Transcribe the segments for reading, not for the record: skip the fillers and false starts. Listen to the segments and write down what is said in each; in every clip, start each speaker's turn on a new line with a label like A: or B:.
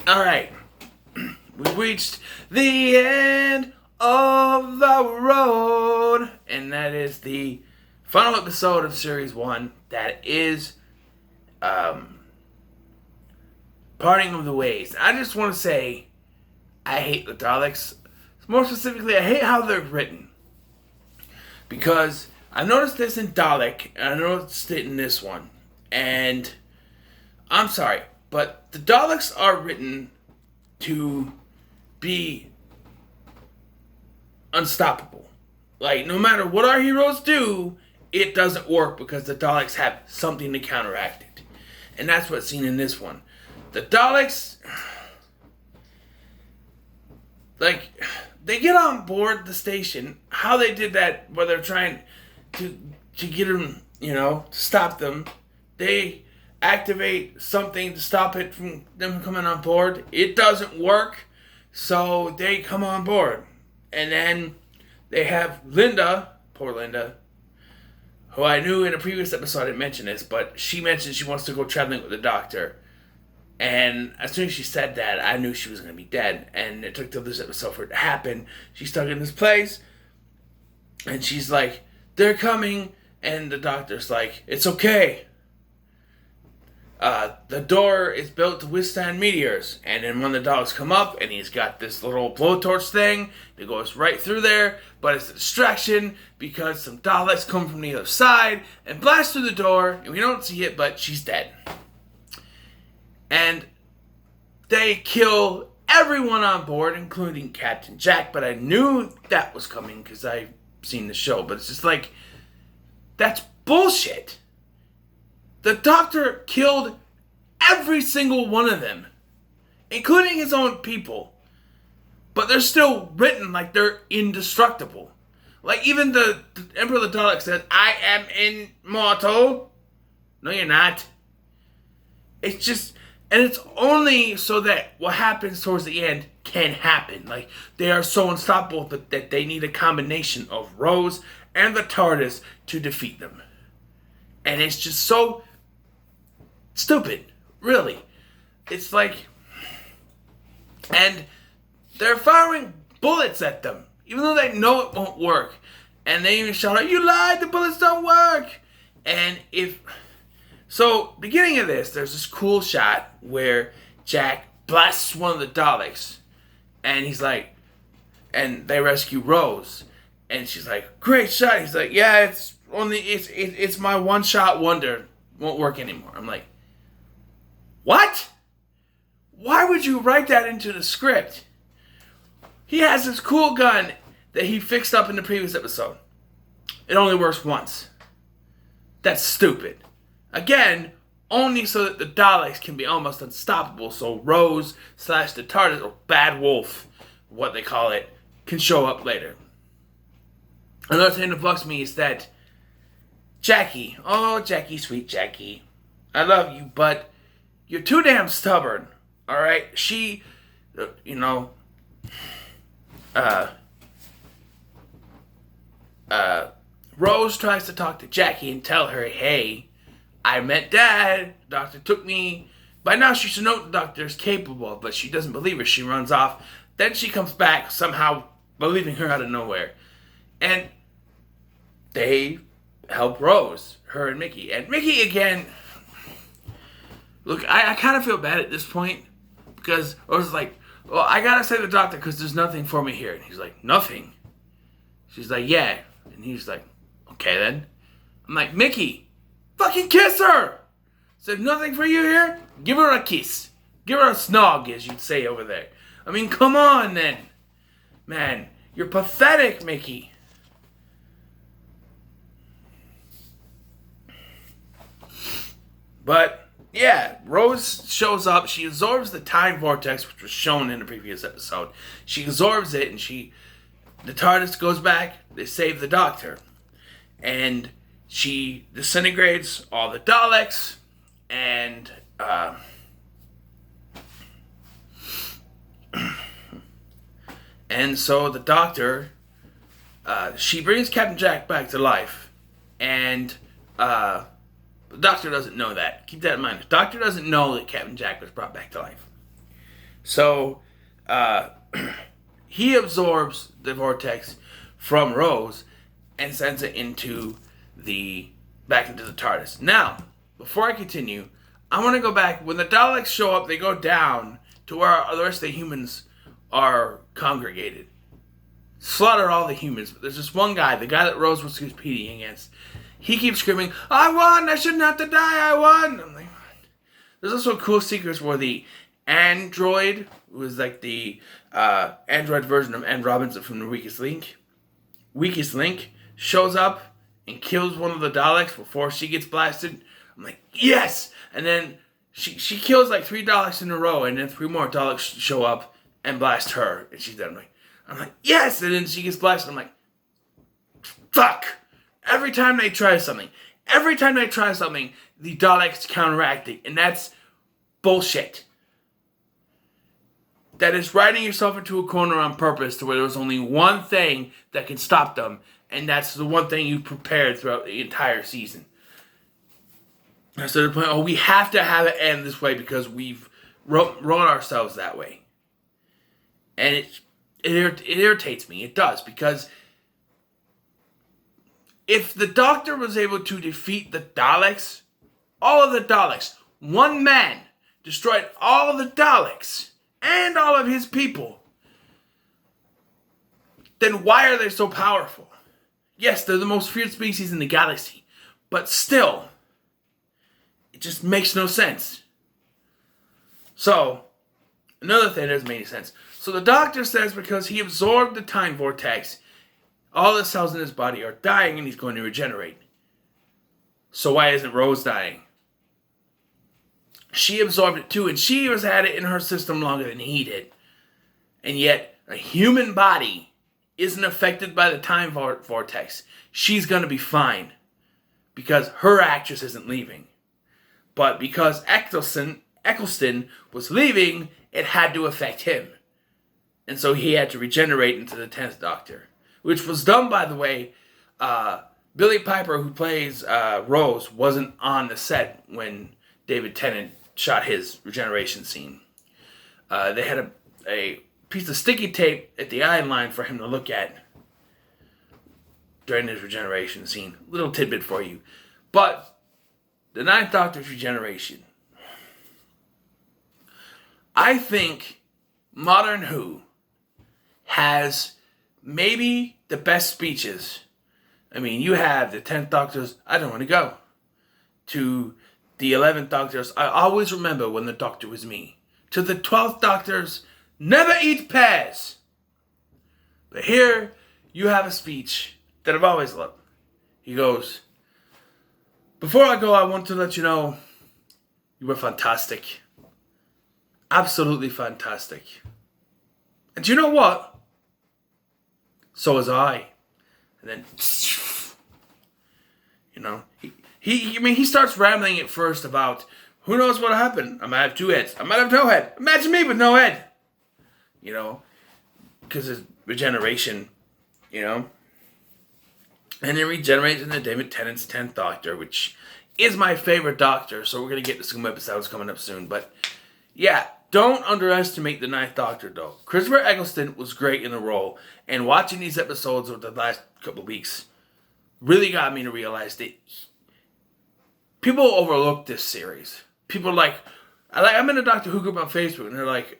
A: Alright, we've reached the end of the road, and that is the final episode of Series 1. That is, Parting of the Ways. I just want to say, I hate the Daleks. More specifically, I hate how they're written. Because I noticed this in Dalek, and I noticed it in this one. And I'm sorry, but the Daleks are written to be unstoppable. Like, no matter what our heroes do, it doesn't work because the Daleks have something to counteract it. And that's what's seen in this one. The Daleks, like, they get on board the station. How they did that, where they're trying to get them, to stop them. They activate something to stop it from them coming on board. It doesn't work, so they come on board. And then they have Linda, poor Linda, who I knew in a previous episode I didn't mention this, but she mentioned she wants to go traveling with the Doctor. And as soon as she said that, I knew she was going to be dead. And it took till this episode for it to happen. She's stuck in this place, and she's like, they're coming. And the Doctor's like, it's okay. The door is built to withstand meteors. And then when the Daleks come up, and he's got this little blowtorch thing that goes right through there, but it's a distraction because some Daleks come from the other side and blast through the door, and we don't see it, but she's dead. And they kill everyone on board, including Captain Jack, but I knew that was coming because I've seen the show. But it's just like, that's bullshit. The Doctor killed every single one of them, including his own people. But they're still written like they're indestructible. Like, even the Emperor of the Daleks says, I am immortal. No, you're not. It's just, and it's only so that what happens towards the end can happen. Like, they are so unstoppable that they need a combination of Rose and the TARDIS to defeat them. And it's just so stupid, really. It's like, and they're firing bullets at them, even though they know it won't work. And they even shout out, you lied, the bullets don't work. And so, beginning of this, there's this cool shot where Jack blasts one of the Daleks, and he's like, and they rescue Rose, and she's like, great shot. He's like, yeah, it's my one-shot wonder, won't work anymore. I'm like, what? Why would you write that into the script? He has this cool gun that he fixed up in the previous episode. It only works once. That's stupid. Again, only so that the Daleks can be almost unstoppable, so Rose / the TARDIS, or Bad Wolf, what they call it, can show up later. Another thing that bugs me is that Jackie, oh Jackie, sweet Jackie, I love you, but you're too damn stubborn, alright? She, Rose tries to talk to Jackie and tell her, hey, I met Dad, the Doctor took me. By now she should know what the Doctor is capable of, but she doesn't believe her. She runs off. Then she comes back, somehow believing her out of nowhere. And they help Rose, her and Mickey. And Mickey, again, look, I kind of feel bad at this point, because Rose is like, well, I gotta save the Doctor because there's nothing for me here. And he's like, nothing? She's like, yeah. And he's like, okay then. I'm like, Mickey, fucking kiss her! Said nothing for you here? Give her a kiss. Give her a snog, as you'd say over there. I mean, come on then. Man, you're pathetic, Mickey. But, yeah, Rose shows up. She absorbs the time vortex, which was shown in the previous episode. She absorbs it, and the TARDIS goes back. They save the Doctor. And she disintegrates all the Daleks. And, and so the Doctor, she brings Captain Jack back to life. And, the Doctor doesn't know that. Keep that in mind. The Doctor doesn't know that Captain Jack was brought back to life. So, uh, he absorbs the vortex from Rose and sends it back into the TARDIS. Now, before I continue, I want to go back. When the Daleks show up, they go down to where the rest of the humans are congregated. Slaughter all the humans. But there's this one guy, the guy that Rose was competing against. He keeps screaming, "I won! I shouldn't have to die! I won!" I'm like, what? There's also a cool sequence where the android, who is like the android version of Anne Robinson from the Weakest Link, shows up and kills one of the Daleks before she gets blasted. I'm like, yes! And then she kills like 3 Daleks in a row, and then 3 more Daleks show up and blast her, and she's dead. I'm like, yes! And then she gets blasted. I'm like, fuck! Every time they try something, the Daleks counteract it, and that's bullshit. That is writing yourself into a corner on purpose to where there's only one thing that can stop them, and that's the one thing you prepared throughout the entire season. So they're playing, we have to have it end this way because we've wrote ourselves that way. And it irritates me. It does, because if the Doctor was able to defeat the Daleks, all of the Daleks, one man destroyed all of the Daleks and all of his people, then why are they so powerful? Yes, they're the most feared species in the galaxy, but still, it just makes no sense. So, another thing that doesn't make any sense. So the Doctor says because he absorbed the time vortex, all the cells in his body are dying and he's going to regenerate. So why isn't Rose dying? She absorbed it too, and she has had it in her system longer than he did. And yet, a human body isn't affected by the time vortex. She's going to be fine because her actress isn't leaving. But because Eccleston was leaving, it had to affect him. And so he had to regenerate into the 10th Doctor. Which was done, by the way, Billy Piper, who plays Rose, wasn't on the set when David Tennant shot his regeneration scene. They had a piece of sticky tape at the eye line for him to look at during his regeneration scene. Little tidbit for you. But the 9th Doctor's regeneration. I think Modern Who has maybe the best speeches. I mean, you have the 10th Doctor's "I don't want to go" to the 11th Doctor's "I always remember when the Doctor was me" to the 12th Doctor's "Never eat pears." But here you have a speech that I've always loved. He goes, "Before I go, I want to let you know you were fantastic. Absolutely fantastic. And you know what? So was I." And then, he starts rambling at first about who knows what happened. I might have 2 heads. I might have no head. Imagine me with no head. Because of regeneration, And then regenerates into David Tennant's 10th Doctor, which is my favorite Doctor. So we're going to get to some episodes coming up soon. But yeah, don't underestimate the 9th Doctor, though. Christopher Eccleston was great in the role. And watching these episodes over the last couple of weeks really got me to realize that people overlook this series. People I'm in a Doctor Who group on Facebook, and they're like,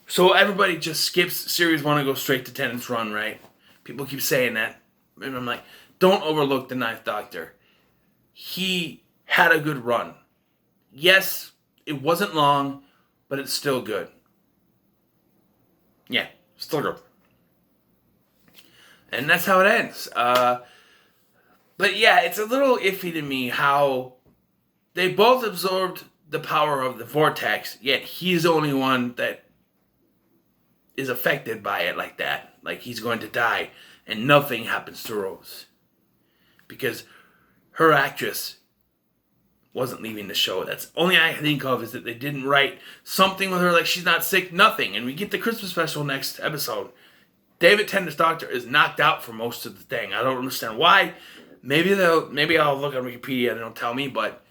A: so everybody just skips series 1 and goes straight to Tennant's run, right? People keep saying that. And I'm like, don't overlook the 9th Doctor. He had a good run. Yes, it wasn't long, but it's still good. Yeah, still good. And that's how it ends. But yeah, it's a little iffy to me how they both absorbed the power of the vortex, yet he's the only one that is affected by it like that. Like he's going to die, and nothing happens to Rose. Because her actress wasn't leaving the show. That's the only I think of is that they didn't write something with her, like she's not sick, nothing. And we get the Christmas special next episode. David Tennant's Doctor is knocked out for most of the thing. I don't understand why. Maybe I'll look on Wikipedia and they'll tell me, but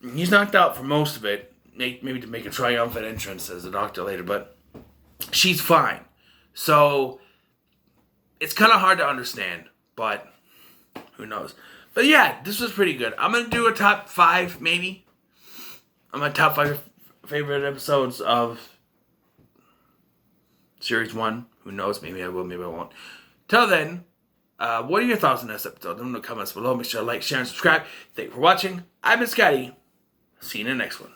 A: he's knocked out for most of it. maybe to make a triumphant entrance as a doctor later, but she's fine. So it's kind of hard to understand, but who knows? But yeah, this was pretty good. I'm gonna do a top 5, maybe. On my top 5 favorite episodes of Series 1. Who knows? Maybe I will, maybe I won't. Till then, what are your thoughts on this episode? Let me know in the comments below. Make sure to like, share, and subscribe. Thank you for watching. I've been Scotty. See you in the next one.